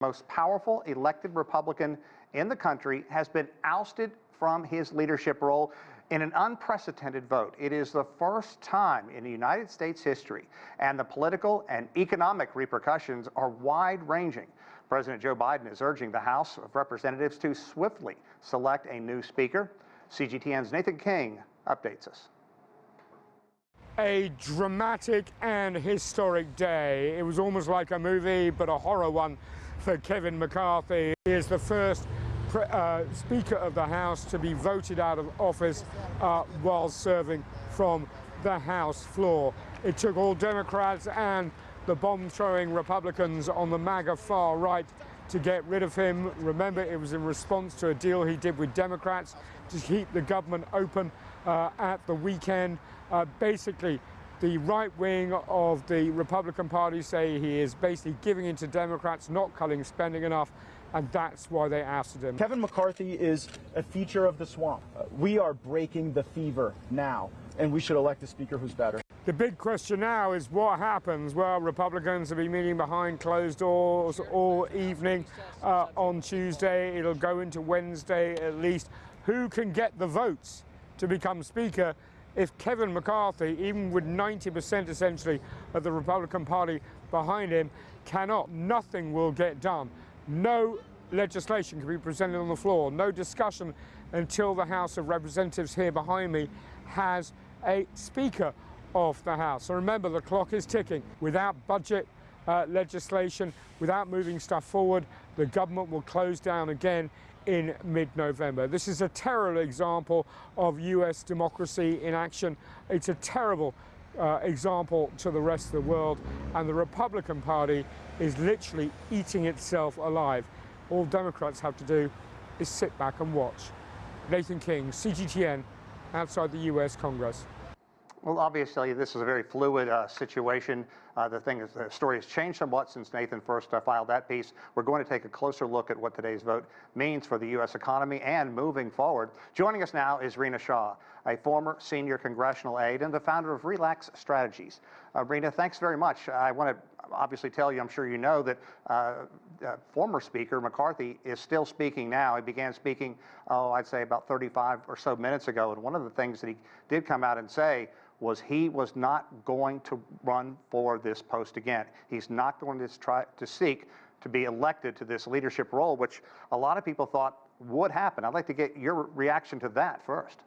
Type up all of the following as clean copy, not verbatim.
Most powerful elected Republican in the country has been ousted from his leadership role in an unprecedented vote. It is the first time in United States history, and the political and economic repercussions are wide-ranging. President Joe Biden is urging the House of Representatives to swiftly select a new speaker. CGTN's Nathan King updates us. A dramatic and historic day. It was almost like a movie, but a horror one for Kevin McCarthy. He is the first Speaker of the House to be voted out of office while serving from the House floor. It took all Democrats and the bomb-throwing Republicans on the MAGA far right to get rid of him. Remember, it was in response to a deal he did with Democrats to keep the government open at the weekend. Basically, the right wing of the Republican Party say he is basically giving in to Democrats, not cutting spending enough, and that's why they ousted him. Kevin McCarthy is a feature of the swamp. We are breaking the fever now, and we should elect a speaker who's better. The big question now is what happens. Well, Republicans will be meeting behind closed doors all evening on Tuesday. It'll go into Wednesday at least. Who can get the votes to become Speaker if Kevin McCarthy, even with 90% essentially of the Republican Party behind him, cannot? Nothing will get done. No legislation can be presented on the floor, no discussion until the House of Representatives here behind me has a Speaker of the House. So remember, the clock is ticking. Without budget legislation, without moving stuff forward, the government will close down again in mid-November. This is a terrible example of US democracy in action. It's a terrible example to the rest of the world, and the Republican Party is literally eating itself alive. All Democrats have to do is sit back and watch. Nathan King, CGTN, outside the US Congress. Well, obviously, this is a very fluid situation. The story has changed somewhat since Nathan first filed that piece. We're going to take a closer look at what today's vote means for the U.S. economy and moving forward. Joining us now is Rina Shah, a former senior congressional aide and the founder of Rilax Strategies. Rina, thanks very much. I want to obviously tell you, I'm sure you know, that former Speaker McCarthy is still speaking now. He began speaking, I'd say about 35 or so minutes ago. And one of the things that he did come out and say was he was not going to run for this post again. He's not going to try to seek to be elected to this leadership role, which a lot of people thought would happen. I'd like to get your reaction to that first.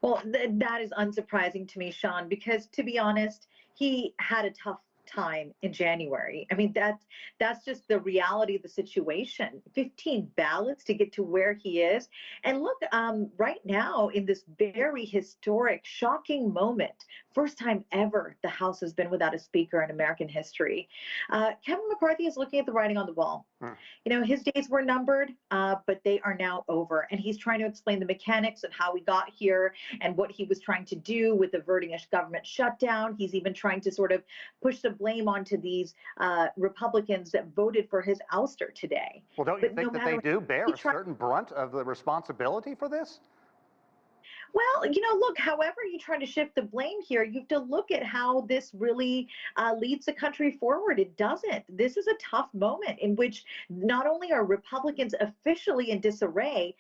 Well, that is unsurprising to me, Sean, because to be honest, he had a tough time in January. I mean, that's just the reality of the situation. 15 ballots to get to where he is. And look, right now in this very historic, shocking moment, first time ever the House has been without a speaker in American history. Kevin McCarthy is looking at the writing on the wall. You know, his days were numbered, but they are now over. And he's trying to explain the mechanics of how we got here and what he was trying to do with averting a government shutdown. He's even trying to sort of push the blame onto these Republicans that voted for his ouster today. Well, don't you think that they do bear a certain brunt of the responsibility for this? Well, you know, look, however you try to shift the blame here, you have to look at how this really leads the country forward. It doesn't. This is a tough moment in which not only are Republicans officially in disarray,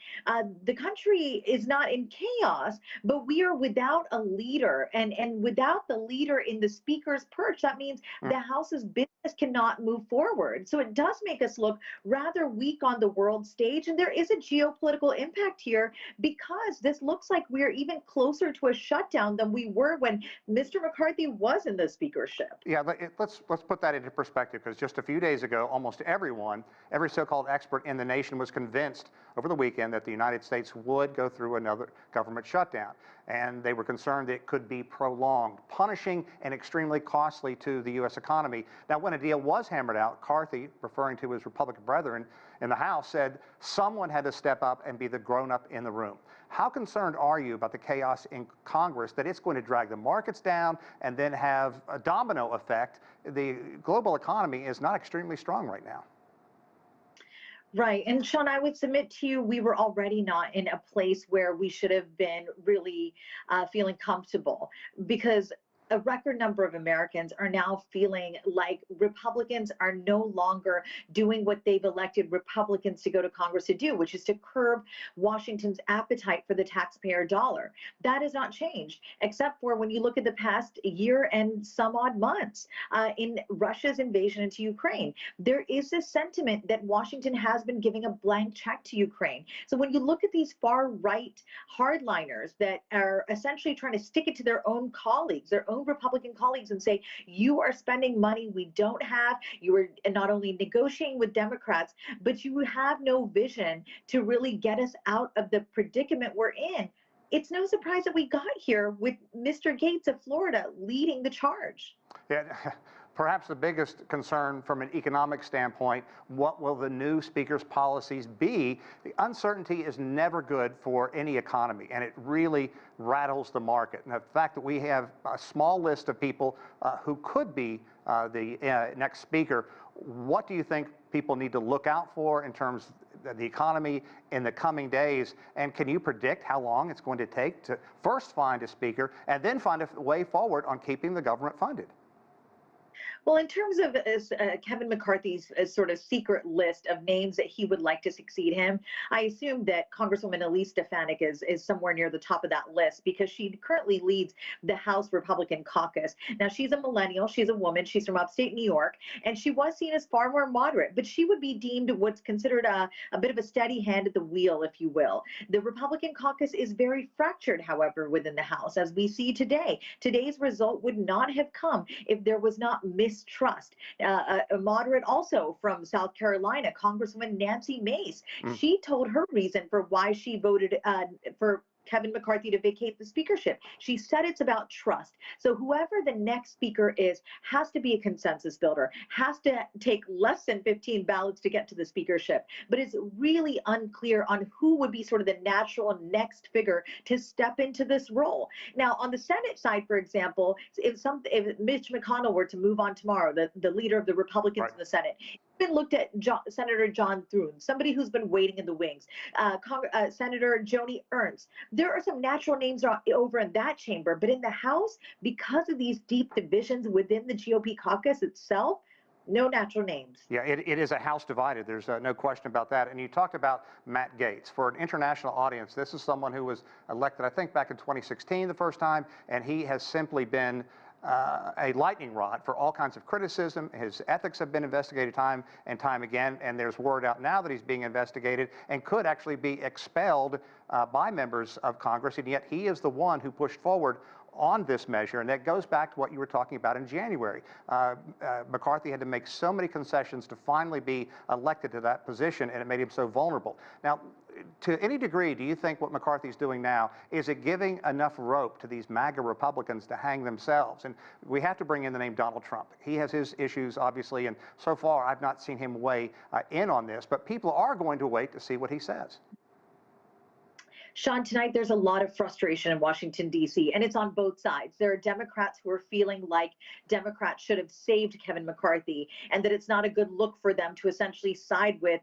the country is not in chaos, but we are without a leader. And without the leader in the speaker's perch, that means the House's business cannot move forward. So it does make us look rather weak on the world stage. And there is a geopolitical impact here because this looks like we're even closer to a shutdown than we were when Mr. McCarthy was in the speakership. Yeah, let's put that into perspective, because just a few days ago, almost everyone, every so-called expert in the nation was convinced over the weekend that the United States would go through another government shutdown. And they were concerned it could be prolonged, punishing and extremely costly to the U.S. economy. Now, when a deal was hammered out, McCarthy, referring to his Republican brethren in the House, said someone had to step up and be the grown-up in the room. How concerned are you about the chaos in Congress, that it's going to drag the markets down and then have a domino effect? The global economy is not extremely strong right now. Right. And Sean, I would submit to you, we were already not in a place where we should have been really feeling comfortable, because a record number of Americans are now feeling like Republicans are no longer doing what they've elected Republicans to go to Congress to do, which is to curb Washington's appetite for the taxpayer dollar. That has not changed, except for when you look at the past year and some odd months in Russia's invasion into Ukraine. There is this sentiment that Washington has been giving a blank check to Ukraine. So when you look at these far-right hardliners that are essentially trying to stick it to their own colleagues, their own Republican colleagues, and say, you are spending money we don't have, you are not only negotiating with Democrats, but you have no vision to really get us out of the predicament we're in. It's no surprise that we got here with Mr. Gates of Florida leading the charge. Yeah. Perhaps the biggest concern from an economic standpoint, what will the new speaker's policies be? The uncertainty is never good for any economy, and it really rattles the market. And the fact that we have a small list of people who could be the next speaker, what do you think people need to look out for in terms of the economy in the coming days? And can you predict how long it's going to take to first find a speaker and then find a way forward on keeping the government funded? Well, in terms of Kevin McCarthy's sort of secret list of names that he would like to succeed him, I assume that Congresswoman Elise Stefanik is somewhere near the top of that list because she currently leads the House Republican caucus. Now, she's a millennial, she's a woman, she's from upstate New York, and she was seen as far more moderate, but she would be deemed what's considered a bit of a steady hand at the wheel, if you will. The Republican caucus is very fractured, however, within the House, as we see today. Today's result would not have come if there was not mistrust. A moderate also from South Carolina, Congresswoman Nancy Mace, she told her reason for why she voted for Kevin McCarthy to vacate the speakership. She said it's about trust. So whoever the next speaker is has to be a consensus builder, has to take less than 15 ballots to get to the speakership. But it's really unclear on who would be sort of the natural next figure to step into this role. Now, on the Senate side, for example, if Mitch McConnell were to move on tomorrow, the leader of the Republicans in the Senate, been looked at Senator John Thune, somebody who's been waiting in the wings, Senator Joni Ernst. There are some natural names over in that chamber, but in the House, because of these deep divisions within the GOP caucus itself, no natural names. Yeah, it is a House divided. There's no question about that. And you talked about Matt Gaetz. For an international audience, this is someone who was elected, I think, back in 2016 the first time, and he has simply been a lightning rod for all kinds of criticism. His ethics have been investigated time and time again, and there's word out now that he's being investigated and could actually be expelled by members of Congress, and yet he is the one who pushed forward on this measure, and that goes back to what you were talking about in January. McCarthy had to make so many concessions to finally be elected to that position, and it made him so vulnerable. Now, to any degree, do you think what McCarthy's doing now, is it giving enough rope to these MAGA Republicans to hang themselves? And we have to bring in the name Donald Trump. He has his issues, obviously, and so far I've not seen him weigh in on this, but people are going to wait to see what he says. Sean, tonight there's a lot of frustration in Washington, D.C., and it's on both sides. There are Democrats who are feeling like Democrats should have saved Kevin McCarthy, and that it's not a good look for them to essentially side with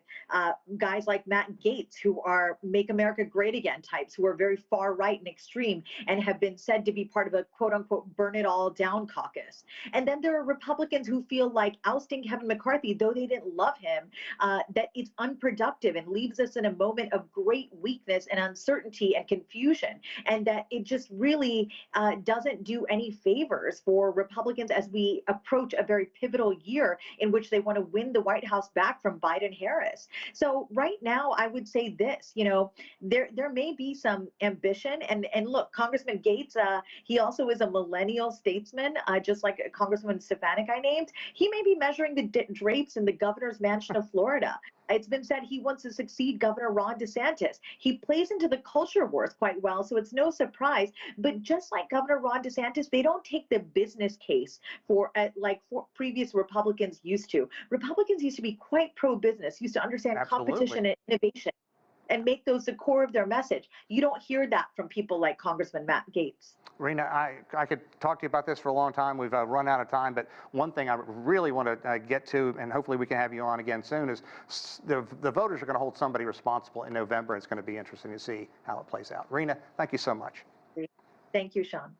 guys like Matt Gaetz, who are Make America Great Again types, who are very far right and extreme and have been said to be part of a quote-unquote burn it all down caucus. And then there are Republicans who feel like ousting Kevin McCarthy, though they didn't love him, that it's unproductive and leaves us in a moment of great weakness and uncertainty and confusion, and that it just really doesn't do any favors for Republicans as we approach a very pivotal year in which they want to win the White House back from Biden-Harris. So right now, I would say this, there may be some ambition, and look, Congressman Gaetz, he also is a millennial statesman, just like Congresswoman Stefanik I named. He may be measuring the drapes in the governor's mansion of Florida. It's been said he wants to succeed Governor Ron DeSantis. He plays into the culture wars quite well, so it's no surprise. But just like Governor Ron DeSantis, they don't take the business case for previous Republicans used to. Republicans used to be quite pro-business, used to understand competition and innovation, and make those the core of their message. You don't hear that from people like Congressman Matt Gaetz. Rina, I could talk to you about this for a long time. We've run out of time, but one thing I really want to get to, and hopefully we can have you on again soon, is the voters are going to hold somebody responsible in November. It's going to be interesting to see how it plays out. Rina, thank you so much. Thank you, Sean.